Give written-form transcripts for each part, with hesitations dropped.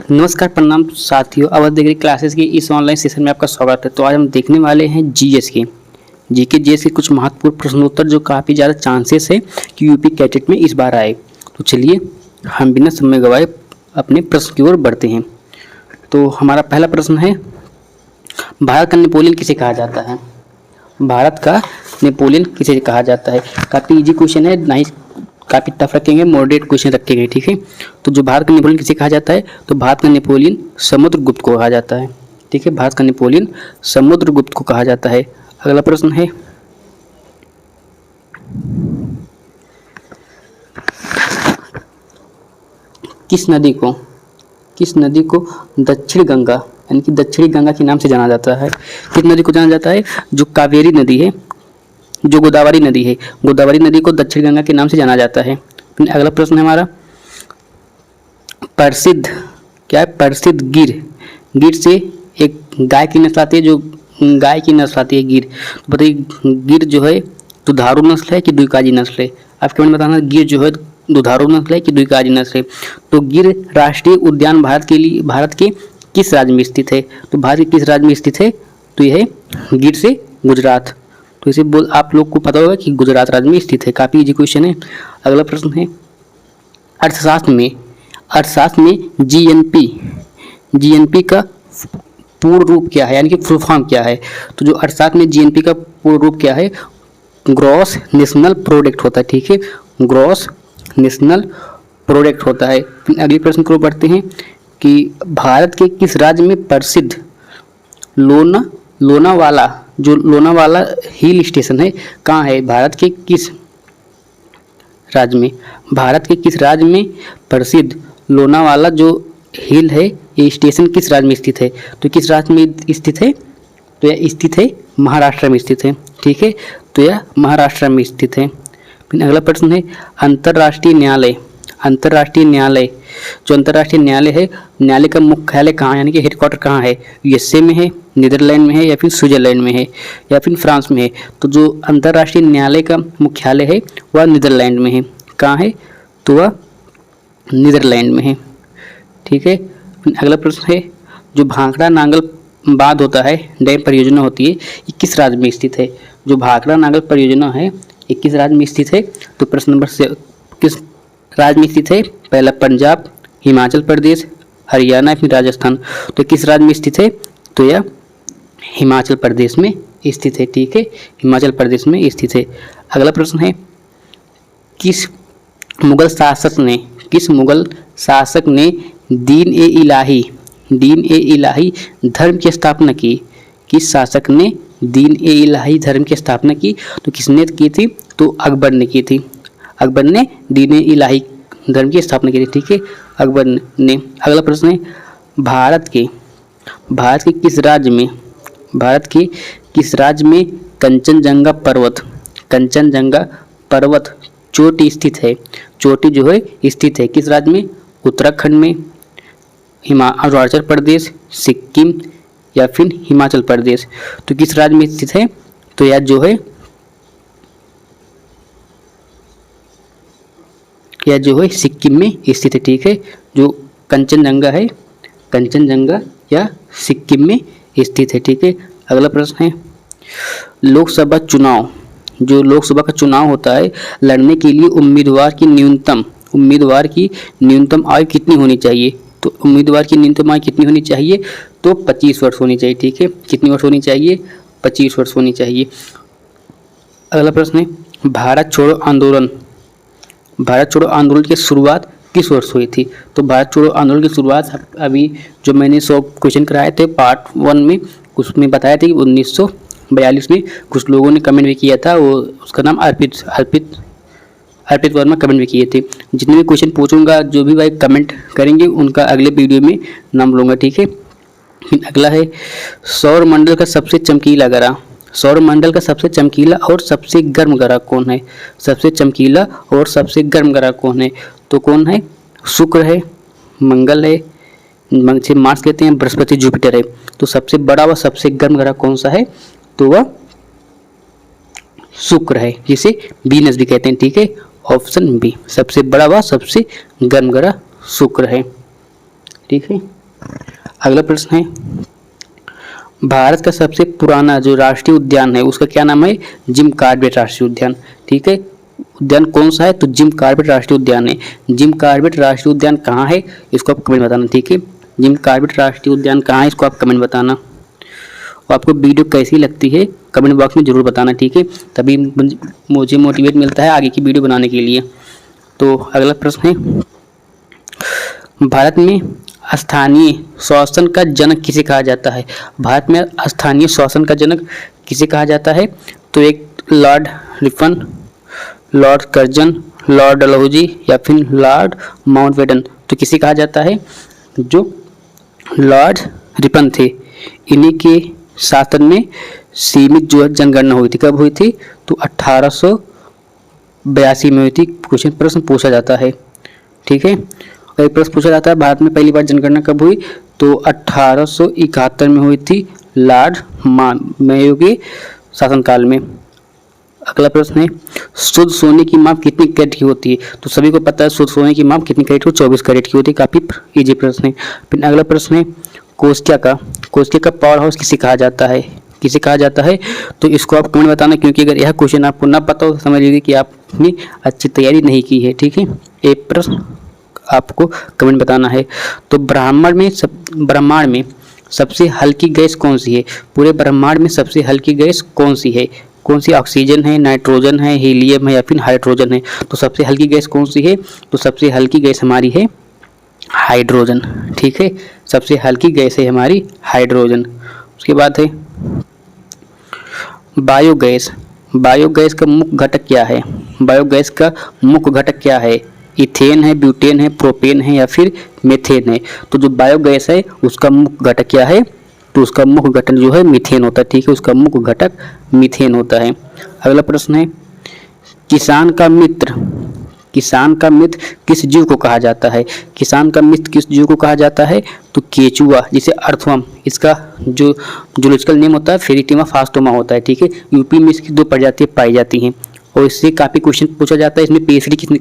नमस्कार, प्रणाम साथियों। अवध डिग्री क्लासेस की इस ऑनलाइन सेशन में आपका स्वागत है। तो आज हम देखने वाले हैं जीएस के कुछ महत्वपूर्ण प्रश्नोत्तर जो काफ़ी ज़्यादा चांसेस है कि यूपी कैटेट में इस बार आए। तो चलिए हम बिना समय गवाए अपने प्रश्न की ओर बढ़ते हैं। तो हमारा पहला प्रश्न है, भारत का नेपोलियन किसे कहा जाता है? भारत का नेपोलियन किसे कहा जाता है? काफ़ी इजी क्वेश्चन है, ना ही काफ़ी टफ रखेंगे, मॉडरेट क्वेश्चन रखेंगे, ठीक है। तो जो भारत का नेपोलियन किसे कहा जाता है, तो भारत का नेपोलियन समुद्रगुप्त को कहा जाता है, ठीक है। भारत का नेपोलियन समुद्रगुप्त को कहा जाता है। अगला प्रश्न है, किस नदी को दक्षिण गंगा यानी कि दक्षिणी गंगा के नाम से जाना जाता है? किस नदी को जाना जाता है? जो कावेरी नदी है, जो गोदावरी नदी है, गोदावरी नदी को दक्षिण गंगा के नाम से जाना जाता है। अगला प्रश्न है हमारा, प्रसिद्ध क्या है? प्रसिद्ध गिर से एक गाय की नस्ल आती है, जो गाय की नस्ल आती है गिर। तो बताइए गिर जो है दुधारू नस्ल है कि द्विकाजी नस्ल है? आप कमेंट बताना, गिर जो है दुधारू नस्ल है कि द्विकाजी नस्ल है? तो गिर राष्ट्रीय उद्यान भारत के किस राज्य में स्थित है? तो भारत के किस राज्य में स्थित है? तो यह है गिर से गुजरात। तो इसे आप लोग को पता होगा कि गुजरात राज्य में स्थित है। काफ़ी इजी क्वेश्चन है। अगला प्रश्न है, अर्थशास्त्र में जीएनपी का पूर्ण रूप क्या है, यानी कि फुल फॉर्म क्या है? तो जो अर्थशास्त्र में जीएनपी का पूर्ण रूप क्या है? ग्रॉस नेशनल प्रोडक्ट होता है, ठीक है। ग्रॉस नेशनल प्रोडक्ट होता है। अगले प्रश्न को पढ़ते हैं कि भारत के किस राज्य में प्रसिद्ध लोनावाला हिल स्टेशन है, कहाँ है? भारत के किस राज्य में प्रसिद्ध लोनावाला जो हिल है, ये स्टेशन किस राज्य में स्थित है? तो किस राज्य में स्थित है? तो यह स्थित है महाराष्ट्र में स्थित है, ठीक है। तो यह महाराष्ट्र में स्थित है। फिर अगला प्रश्न है, अंतर्राष्ट्रीय न्यायालय जो अंतर्राष्ट्रीय न्यायालय है, न्यायालय का मुख्यालय कहाँ है, यानी कि हेडक्वार्टर कहाँ है? यूएसए में है, नीदरलैंड में है, या फिर स्विट्जरलैंड में है, या फिर फ्रांस में है? तो जो अंतर्राष्ट्रीय न्यायालय का मुख्यालय है वह नीदरलैंड में है। कहाँ है? तो वह नीदरलैंड में है, ठीक है। अगला प्रश्न है, जो भाखड़ा नांगल बांध होता है, डैम परियोजना होती है, ये किस राज्य में स्थित है? जो भाखड़ा नांगल परियोजना है ये किस राज्य में स्थित है? तो प्रश्न नंबर से किस राज्य में स्थित है? पहला पंजाब, हिमाचल प्रदेश, हरियाणा, फिर राजस्थान। तो किस राज्य में स्थित है? तो यह हिमाचल प्रदेश में स्थित है, ठीक है। हिमाचल प्रदेश में स्थित है। अगला प्रश्न है, किस मुगल शासक ने दीन ए इलाही धर्म की स्थापना की? किस शासक ने दीन ए इलाही धर्म की स्थापना की? तो किसने की थी? तो अकबर ने की थी। अकबर ने दीन ए इलाही धर्म की स्थापना की थी, ठीक है, अकबर ने। अगला प्रश्न है, भारत के किस राज्य में कंचनजंगा पर्वत चोटी स्थित है? चोटी जो है स्थित है किस राज्य में? उत्तराखंड में, अरुणाचल प्रदेश, सिक्किम, या फिर हिमाचल प्रदेश? तो किस राज्य में स्थित है? तो यह जो है सिक्किम में स्थित है, ठीक है। जो कंचनजंगा या सिक्किम में स्थित है, ठीक है। अगला प्रश्न है, लोकसभा का चुनाव होता है, लड़ने के लिए उम्मीदवार की न्यूनतम आयु कितनी होनी चाहिए? तो उम्मीदवार की न्यूनतम आयु कितनी होनी चाहिए? तो 25 वर्ष होनी चाहिए, ठीक है। कितनी वर्ष होनी चाहिए? 25 वर्ष होनी चाहिए। अगला प्रश्न है, भारत छोड़ो आंदोलन की शुरुआत किस वर्ष हुई थी? तो भारत छोड़ो आंदोलन की शुरुआत अभी जो मैंने 100 क्वेश्चन कराए थे पार्ट 1 में, उसमें बताया था कि 1942 में। कुछ लोगों ने कमेंट भी किया था, वो उसका नाम अर्पित वर्मा कमेंट भी किए थे। जितने भी क्वेश्चन पूछूंगा, जो भी भाई कमेंट करेंगे उनका अगले वीडियो में नाम लूँगा, ठीक है। फिर अगला है, सौरमंडल का सबसे चमकीला और सबसे गर्म ग्रह कौन है? सबसे चमकीला और सबसे गर्म ग्रह कौन है? तो कौन है? शुक्र है, मंगल है, मार्स कहते हैं, बृहस्पति, जुपिटर है। तो सबसे बड़ा व सबसे गर्म ग्रह कौन सा है? तो वह शुक्र है, जिसे वीनस भी कहते हैं, ठीक है। ऑप्शन बी, सबसे बड़ा व सबसे गर्म ग्रह शुक्र है, ठीक है। अगला प्रश्न है, भारत का सबसे पुराना जो राष्ट्रीय उद्यान है उसका क्या नाम है? जिम कॉर्बेट राष्ट्रीय उद्यान, ठीक है। उद्यान कौन सा है? तो जिम कॉर्बेट राष्ट्रीय उद्यान है। जिम कॉर्बेट राष्ट्रीय उद्यान कहाँ है इसको आप कमेंट बताना, ठीक है। जिम कॉर्बेट राष्ट्रीय उद्यान कहाँ है इसको आप कमेंट बताना। और आपको वीडियो कैसी लगती है कमेंट बॉक्स में ज़रूर बताना, ठीक है। तभी मुझे मोटिवेट मिलता है आगे की वीडियो बनाने के लिए। तो अगला प्रश्न है, भारत में स्थानीय शासन का जनक किसे कहा जाता है? भारत में स्थानीय शासन का जनक किसे कहा जाता है? तो एक Lord Ripon, Lord Curzon, Lord Dalhousie या फिर लॉर्ड माउंटबेटन। तो किसे कहा जाता है? जो लॉर्ड रिपन थे, इन्हीं के शासन में सीमित जो जनगणना हुई थी। कब हुई थी? तो 1882 में हुई थी। क्वेश्चन प्रश्न पूछा जाता है, ठीक है। और एक प्रश्न पूछा जाता है, भारत में पहली बार जनगणना कब हुई? तो 1871 में हुई थी, लॉर्ड मेयो के शासनकाल में। अगला प्रश्न है, शुद्ध सोने की माप कितनी कैरेट की होती है? तो सभी को पता है शुद्ध सोने की माप कितनी कैरेट की? 24 कैरेट की होती है। काफ़ी इजी प्रश्न है। फिर अगला प्रश्न है, कोस्टिया का पावर हाउस किसे कहा जाता है? किसे कहा जाता है? तो इसको आप कमेंट बताना, क्योंकि अगर यह क्वेश्चन आपको ना पता हो समझ लीजिए कि आपने अच्छी तैयारी नहीं की है, ठीक है। एक प्रश्न आपको कमेंट बताना है। तो ब्रह्मांड में सबसे हल्की गैस कौन सी है? पूरे ब्रह्मांड में सबसे हल्की गैस कौन सी है? कौन सी? ऑक्सीजन है, नाइट्रोजन है, हीलियम है या फिर हाइड्रोजन है? तो सबसे हल्की गैस कौन सी है? तो सबसे हल्की गैस हमारी है हाइड्रोजन, ठीक है। सबसे हल्की गैस है हमारी हाइड्रोजन। उसके बाद है बायोगैस। बायोगैस का मुख्य घटक क्या है? बायोगैस का मुख्य घटक क्या है? इथेन है, ब्यूटेन है, प्रोपेन है या फिर मेथेन है? तो जो बायोगैस है उसका मुख्य घटक क्या है? तो उसका मुख्य घटक जो है मीथेन होता है, ठीक है। उसका मुख्य घटक मीथेन होता है। अगला प्रश्न है, किसान का मित्र किस जीव को कहा जाता है? किसान का मित्र किस जीव को कहा जाता है? तो केचुआ, जिसे अर्थवर्म, इसका जो जूलॉजिकल नेम होता है फेरिटिमा फास्टोमा होता है, ठीक है। यूपी में इसकी 2 प्रजातियाँ पाई जाती हैं और इससे काफ़ी क्वेश्चन पूछा जाता है। इसमें पेसरी कितनी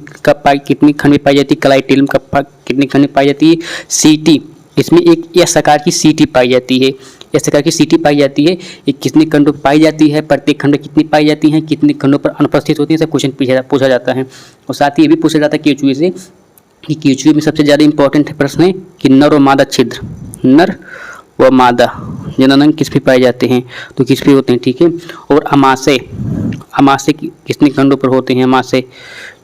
खंड में पाई जाती है? क्लाइटेलम कितनी खंड में पाई जाती है? सीटी, इसमें एक एस आकार की सीटी पाई जाती है। इस प्रकार की सीटी पाई जाती है। ये कितने खंडों पर पाई जाती है? प्रत्येक खंड कितनी पाई जाती हैं? कितने खंडों पर अनुपस्थित होती है? सब क्वेश्चन पूछा जाता है। और साथ ही ये भी पूछा जाता है केचुए से कि केचुए में सबसे ज़्यादा इंपॉर्टेंट प्रश्न है कि नर और मादा छिद्र, नर व मादा जननांग किस पे पाए जाते हैं? तो किस पे होते हैं, ठीक है। और अमाशय कितने खंडों पर होते हैं? अमाशय,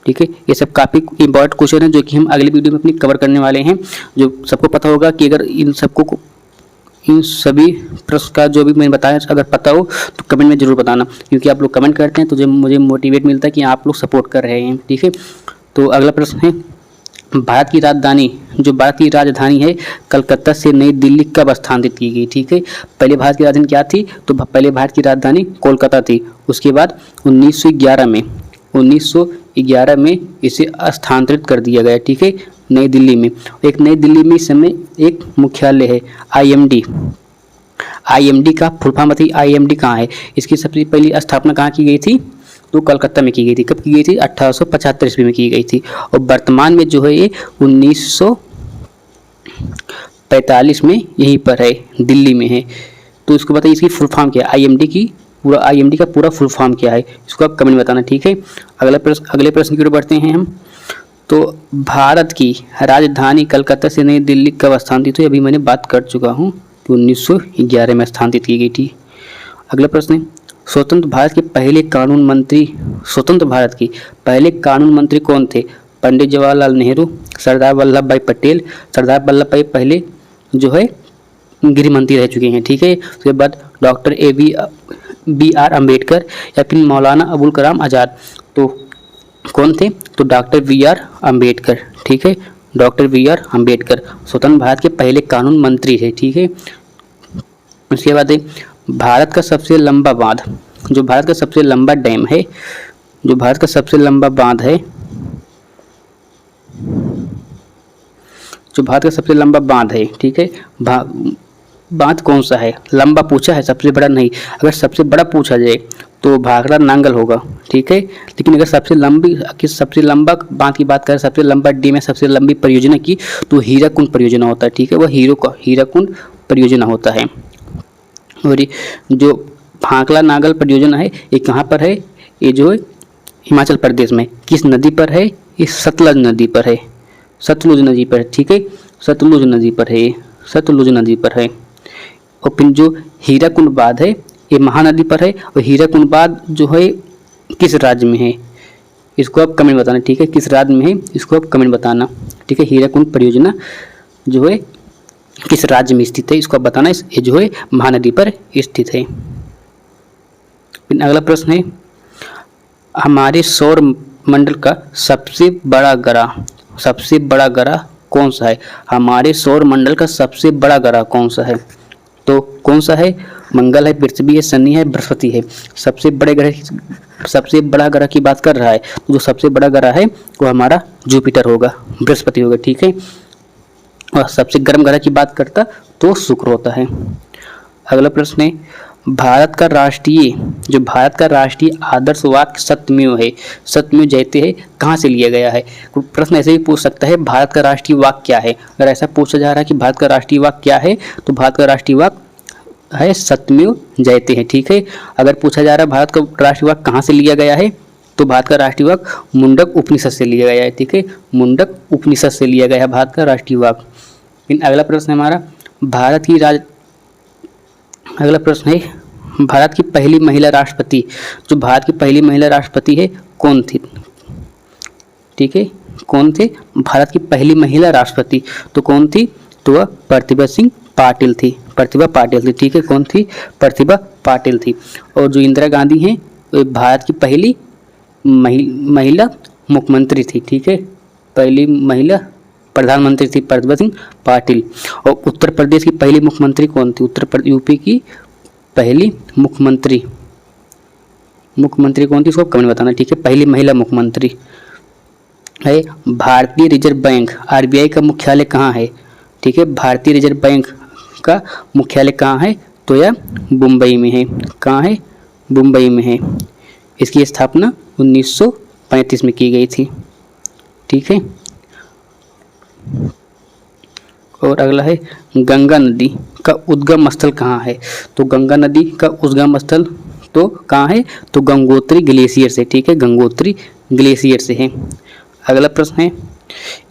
ठीक है। ये सब काफ़ी इंपॉर्टेंट क्वेश्चन है जो कि हम अगली वीडियो में अपनी कवर करने वाले हैं। जो सबको पता होगा कि अगर इन सभी प्रश्न का जो भी मैंने बताया अगर पता हो तो कमेंट में ज़रूर बताना, क्योंकि आप लोग कमेंट करते हैं तो जो मुझे मोटिवेट मिलता है कि आप लोग सपोर्ट कर रहे हैं, ठीक है। तो अगला प्रश्न है, भारत की राजधानी है कलकत्ता से नई दिल्ली कब स्थानांतरित की गई? ठीक है। पहले भारत की राजधानी क्या थी? तो पहले भारत की राजधानी कोलकाता थी। उसके बाद 1911 में इसे स्थानांतरित कर दिया गया, ठीक है, नई दिल्ली में। एक नई दिल्ली में इस समय एक मुख्यालय है आईएमडी का फुल फॉर्म थी। आईएमडी कहाँ है? इसकी सबसे पहली स्थापना कहाँ की गई थी? तो कलकत्ता में की गई थी। कब की गई थी? 1875 ईस्वी में की गई थी। और वर्तमान में जो है ये 1945 में यहीं पर है, दिल्ली में है। तो इसको बताइए इसकी फुल फॉर्म क्या है? आईएमडी का पूरा फुल फॉर्म क्या है? इसको आप कमेंट बताना, ठीक है। अगले प्रश्न की ओर बढ़ते हैं हम। तो भारत की राजधानी कलकत्ता से नई दिल्ली कब स्थानांतरित हुई? अभी मैंने बात कर चुका हूँ कि 1911 में स्थानांतरित की गई थी। अगला प्रश्न है, स्वतंत्र भारत के पहले कानून मंत्री कौन थे? पंडित जवाहरलाल नेहरू, सरदार वल्लभ भाई पटेल। सरदार वल्लभ भाई पहले जो है गृह मंत्री रह चुके हैं, ठीक है। उसके बाद डॉक्टर बी आर अम्बेडकर या फिर मौलाना अबुल कलाम आज़ाद। तो कौन थे? तो डॉक्टर बी आर अम्बेडकर, ठीक है। डॉक्टर बी आर अम्बेडकर स्वतंत्र भारत के पहले कानून मंत्री थे, ठीक है। उसके बाद भारत का सबसे लंबा बांध, जो भारत का सबसे लंबा डैम है, जो भारत का सबसे लंबा बांध है, जो भारत का सबसे लंबा बांध है, ठीक है, बांध कौन सा है? लंबा पूछा है, सबसे बड़ा नहीं। अगर सबसे बड़ा पूछा जाए तो भाखड़ा नांगल होगा, ठीक है। लेकिन अगर सबसे लंबा बांध की बात करें, सबसे लंबा डैम है, सबसे लंबी परियोजना की, तो हीराकुंड परियोजना होता है, ठीक है। वह हीराकुंड परियोजना होता है। और ये जो भाखड़ा नांगल परियोजना है ये कहाँ पर है? ये जो है हिमाचल प्रदेश में। किस नदी पर है? ये सतलज नदी पर है, सतलुज नदी पर, ठीक है। सतलुज नदी पर है, सतलुज नदी पर है। और फिर जो हीराकुंड बांध है ये महानदी पर है। और हीराकुंड बांध जो है किस राज्य में है? इसको आप कमेंट बताना, ठीक है। किस राज्य में है इसको आप कमेंट बताना, ठीक है। हीराकुंड परियोजना जो है किस राज्य में स्थित है इसको आप बताना। ये जो है महानदी पर स्थित है। फिर अगला प्रश्न है, हमारे सौर मंडल का सबसे बड़ा ग्रह कौन सा है? हमारे सौर मंडल का सबसे बड़ा ग्रह कौन सा है? तो कौन सा है? मंगल है, पृथ्वी है, शनि है, बृहस्पति है। सबसे बड़ा ग्रह की बात कर रहा है, तो जो सबसे बड़ा ग्रह है वो हमारा जुपिटर होगा, बृहस्पति होगा, ठीक है। और सबसे गर्म ग्रह की बात करता तो शुक्र होता है। अगला प्रश्न है, भारत का राष्ट्रीय आदर्श वाक्य सत्यमेव है, सत्यमेव जयते है कहाँ से लिया गया है? प्रश्न ऐसे भी पूछ सकता है, भारत का राष्ट्रीय वाक्य क्या है? अगर ऐसा पूछा जा रहा है कि भारत का राष्ट्रीय वाक्य क्या है, तो भारत का राष्ट्रीय वाक्य है सत्यमेव जयते है, ठीक है। अगर पूछा जा रहा है भारत का राष्ट्रीय वाक्य कहाँ से लिया गया है, तो भारत का राष्ट्रीय वाक्य मुंडक उपनिषद से लिया गया है, ठीक है। मुंडक उपनिषद से लिया गया है भारत का राष्ट्रीय वाक्य। अगला प्रश्न है हमारा, अगला प्रश्न है, भारत की पहली महिला राष्ट्रपति, जो भारत की पहली महिला राष्ट्रपति है कौन थी? ठीक है, कौन थे भारत की पहली महिला राष्ट्रपति? तो कौन थी? तो वह प्रतिभा सिंह पाटिल थी, प्रतिभा पाटिल थी, ठीक है। कौन थी? प्रतिभा पाटिल थी। और जो इंदिरा गांधी हैं वो भारत की पहली महिला मुख्यमंत्री थी, ठीक है। पहली महिला प्रधानमंत्री थी प्रतिभा सिंह पाटिल। और उत्तर प्रदेश की पहली मुख्यमंत्री कौन थी? यूपी की पहली मुख्यमंत्री कौन थी? इसको कमेंट बताना, ठीक है। पहली महिला मुख्यमंत्री है। भारतीय रिजर्व बैंक आरबीआई का मुख्यालय कहाँ है? ठीक है, भारतीय रिजर्व बैंक का मुख्यालय कहाँ है? तो यह मुंबई में है। कहाँ है? मुंबई में है। इसकी स्थापना 1935 में की गई थी, ठीक है। और अगला है, गंगा नदी का उद्गम स्थल कहाँ है? तो गंगा नदी का उद्गम स्थल तो कहाँ है? तो गंगोत्री ग्लेशियर से, ठीक है। गंगोत्री ग्लेशियर से है। अगला प्रश्न है,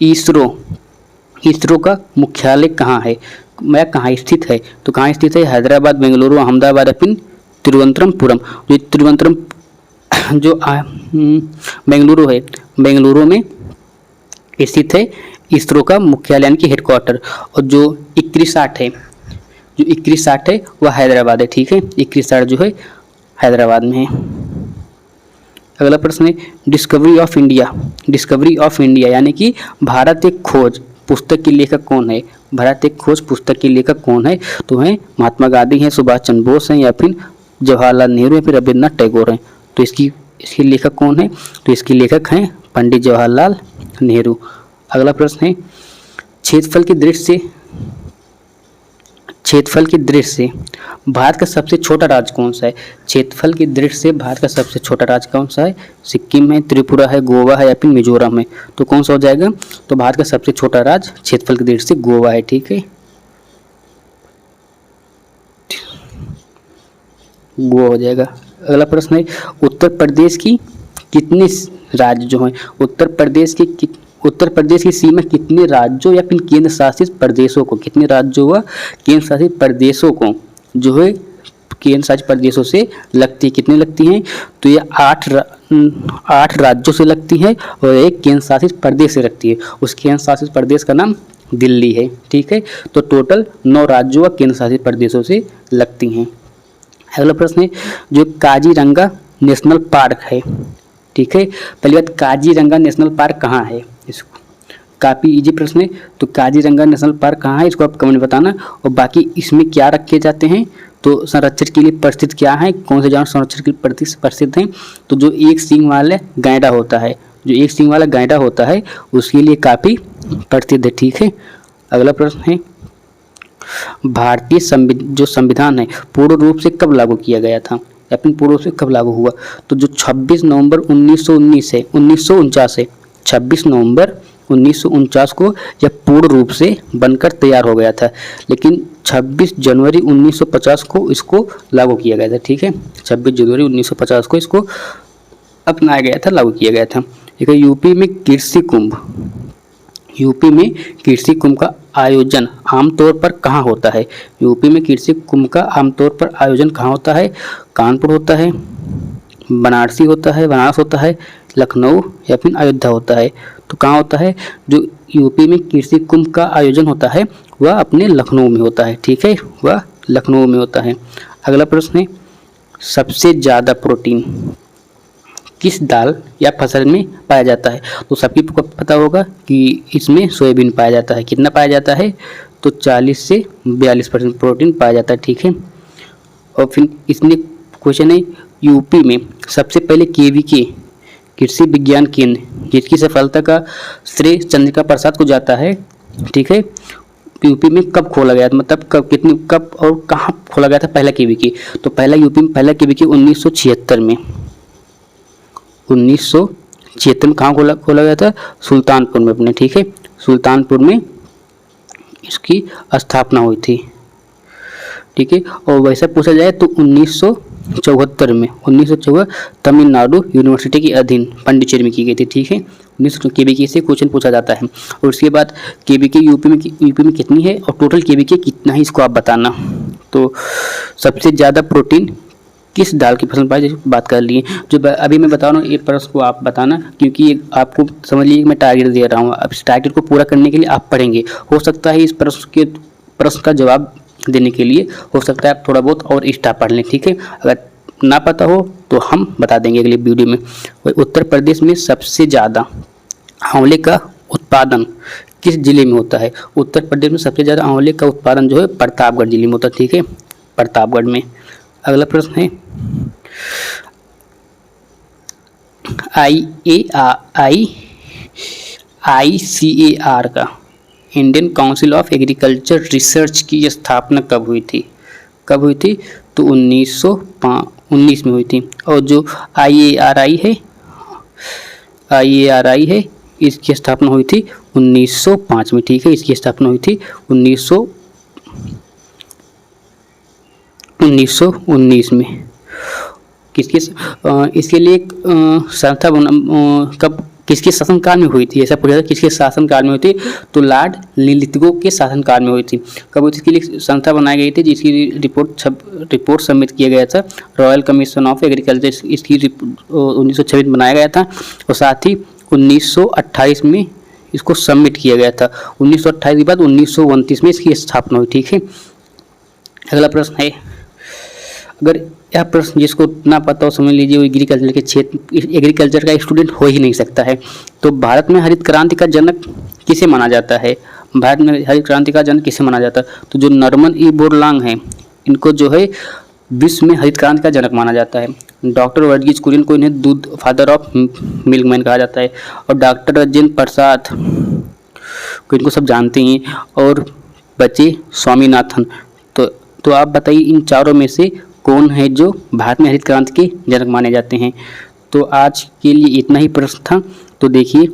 इसरो का मुख्यालय कहाँ है? मैं कहाँ स्थित है? तो कहाँ स्थित है? हैदराबाद, बेंगलुरु, अहमदाबाद, फिर तिरुवनंतपुरम। जो तिरुवनंतपुरम जो बेंगलुरु है, बेंगलुरु में स्थित है इसरो का मुख्यालय यानी कि हेडक्वार्टर। और जो ICRISAT है वह हैदराबाद है, ठीक है। ICRISAT जो है हैदराबाद में है। अगला प्रश्न है, डिस्कवरी ऑफ इंडिया यानी कि भारत एक खोज पुस्तक के लेखक कौन है? भारत एक खोज पुस्तक के लेखक कौन है? तो हैं महात्मा गांधी हैं, सुभाष चंद्र बोस हैं, या फिर जवाहरलाल नेहरू, या फिर रविन्द्रनाथ टैगोर हैं। तो इसकी लेखक कौन है? तो इसके लेखक हैं पंडित जवाहरलाल नेहरू। अगला प्रश्न है, क्षेत्रफल की दृष्टि से भारत का सबसे छोटा राज्य कौन सा है? क्षेत्रफल की दृष्टि से भारत का सबसे छोटा राज्य कौन सा है? सिक्किम है, त्रिपुरा है, गोवा है, या फिर मिजोरम है। तो कौन सा हो जाएगा? तो भारत का सबसे छोटा राज्य क्षेत्रफल की दृष्टि से गोवा है, ठीक है। गोवा हो जाएगा। अगला प्रश्न है, उत्तर प्रदेश की कितने राज्य जो हैं? उत्तर प्रदेश की सीमा कितने राज्यों या फिर केंद्र शासित प्रदेशों को, कितने राज्यों व केंद्र शासित प्रदेशों को जो है केंद्र शासित प्रदेशों से लगती है? कितने लगती हैं? तो ये 8 राज्यों से लगती है और एक केंद्र शासित प्रदेश से लगती है। उस केंद्र शासित प्रदेश का नाम दिल्ली है, ठीक है। तो टोटल 9 राज्यों व केंद्र शासित प्रदेशों से लगती हैं। अगला प्रश्न है, जो काजीरंगा नेशनल पार्क है, ठीक है। पहली बात, काजीरंगा नेशनल पार्क कहाँ है? इसको काफ़ी इजी प्रश्न है। तो काजीरंगा नेशनल पार्क कहाँ है इसको आप कमेंट बताना। और बाकी इसमें क्या रखे जाते हैं? तो संरक्षण के लिए प्रसिद्ध क्या है? कौन से जानवर संरक्षण के लिए प्रसिद्ध हैं? तो जो एक सींग वाला गैंडा होता है, जो एक सींग वाला गैंडा होता है उसके लिए काफ़ी प्रसिद्ध है, ठीक है। अगला प्रश्न है, भारतीय जो संविधान है पूर्ण रूप से कब लागू किया गया था, या फिर पूर्ण रूप से कब लागू हुआ? तो जो 26 नवंबर 1919 है 1949 है, 26 नवंबर 1949 को यह पूर्ण रूप से बनकर तैयार हो गया था, लेकिन 26 जनवरी 1950 को इसको लागू किया गया था। ठीक है, 26 जनवरी 1950 को इसको अपनाया गया था, लागू किया गया था। ठीक है, यूपी में कृषि कुंभ का आयोजन आमतौर पर कहाँ होता है? यूपी में कृषि कुंभ का आमतौर पर आयोजन कहाँ होता है? कानपुर होता है, बनारस होता है, लखनऊ या फिर अयोध्या होता है। तो कहाँ होता है? जो यूपी में कृषि कुंभ का आयोजन होता है वह अपने लखनऊ में होता है। ठीक है, वह लखनऊ में होता है। अगला प्रश्न है, सबसे ज़्यादा प्रोटीन किस दाल या फसल में पाया जाता है? तो सबकी पता होगा कि इसमें सोयाबीन पाया जाता है। कितना पाया जाता है? तो 40 से 42% प्रोटीन पाया जाता है। ठीक है, और फिर इसमें क्वेश्चन है, यूपी में सबसे पहले केवीके कृषि विज्ञान केंद्र जिसकी सफलता का श्रेय चंद्रिका प्रसाद को जाता है। ठीक है, यूपी में कब खोला गया था, मतलब कब और कहाँ खोला गया था पहला केवीके? तो पहला यूपी में पहला केवीके 1976 में 1976 में कहाँ खोला गया था? सुल्तानपुर में अपने। ठीक है, सुल्तानपुर में इसकी स्थापना हुई थी। ठीक है, और वैसा पूछा जाए तो 1974 में 1974 तमिलनाडु यूनिवर्सिटी के अधीन पांडिचेरी में की गई थी। ठीक है, 1900 केवीके से क्वेश्चन पूछा जाता है। और उसके बाद केवीके यूपी में कितनी है और टोटल केवीके कितना है इसको आप बताना। तो सबसे ज़्यादा प्रोटीन किस दाल की फसल पाई बात कर लिए। जो अभी मैं बता रहा हूँ ये प्रश्न को आप बताना, क्योंकि आपको समझ लीजिए मैं टारगेट दे रहा हूँ। अब इस टारगेट को पूरा करने के लिए आप पढ़ेंगे। हो सकता है इस प्रश्न का जवाब देने के लिए हो सकता है आप थोड़ा बहुत और एक्स्ट्रा पढ़ लें। ठीक है, अगर ना पता हो तो हम बता देंगे अगले वीडियो में। उत्तर प्रदेश में सबसे ज़्यादा आंवले का उत्पादन किस जिले में होता है? उत्तर प्रदेश में सबसे ज़्यादा आंवले का उत्पादन जो है प्रतापगढ़ जिले में होता है। ठीक है, प्रतापगढ़ में। अगला प्रश्न है, ICAR का Indian council of agriculture research की स्थापना कब हुई थी? तो 1919 में हुई थी। और जो IARI है इसकी स्थापना हुई थी 1905 में। ठीक है, इसकी स्थापना हुई थी 1919 में। इसके लिए एक संस्था किसके शासनकाल में हुई थी? ऐसा पूछा था, किसके शासनकाल में हुई थी? तो लॉर्ड लिलिथगो के शासनकाल में हुई थी। कब हुई थी? इसके लिए संस्था बनाई गई थी जिसकी रिपोर्ट सबमिट किया गया था रॉयल कमीशन ऑफ एग्रीकल्चर। इसकी 1926 बनाया गया था और साथ ही 1928 में इसको सबमिट किया गया था। 1928 के बाद 1929 में इसकी स्थापना हुई। ठीक है, अगला प्रश्न है, अगर यह प्रश्न जिसको ना पता हो समझ लीजिए वो एग्रीकल्चर का स्टूडेंट हो ही नहीं सकता है। तो भारत में हरित क्रांति का जनक किसे माना जाता है? भारत में हरित क्रांति का जनक किसे माना जाता है? तो जो नॉर्मन ई बोरलांग हैं इनको जो है विश्व में हरित क्रांति का जनक माना जाता है। डॉक्टर वर्गीज कुरियन को इन्हें दूध फादर ऑफ मिल्कमैन कहा जाता है। और डॉक्टर राजेंद्र प्रसाद को इनको सब जानते हैं। और बचे स्वामीनाथन। तो आप बताइए इन चारों में से कौन है जो भारत में हरित क्रांति के जनक माने जाते हैं? तो आज के लिए इतना ही प्रश्न था। तो देखिए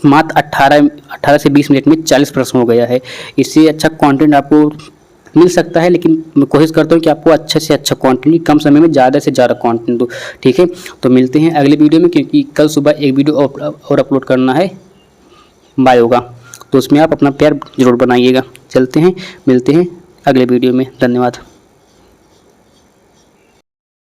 मात्र 18 से 20 मिनट में 40 प्रश्न हो गया है। इससे अच्छा कंटेंट आपको मिल सकता है, लेकिन मैं कोशिश करता हूँ कि आपको अच्छे से अच्छा कंटेंट कम समय में ज़्यादा से ज़्यादा कंटेंट दूँ। ठीक है, तो मिलते हैं अगले वीडियो में, क्योंकि कल सुबह एक वीडियो और अपलोड करना है बायो का, तो उसमें आप अपना प्यार जरूर बनाइएगा। चलते हैं, मिलते हैं अगले वीडियो में। धन्यवाद।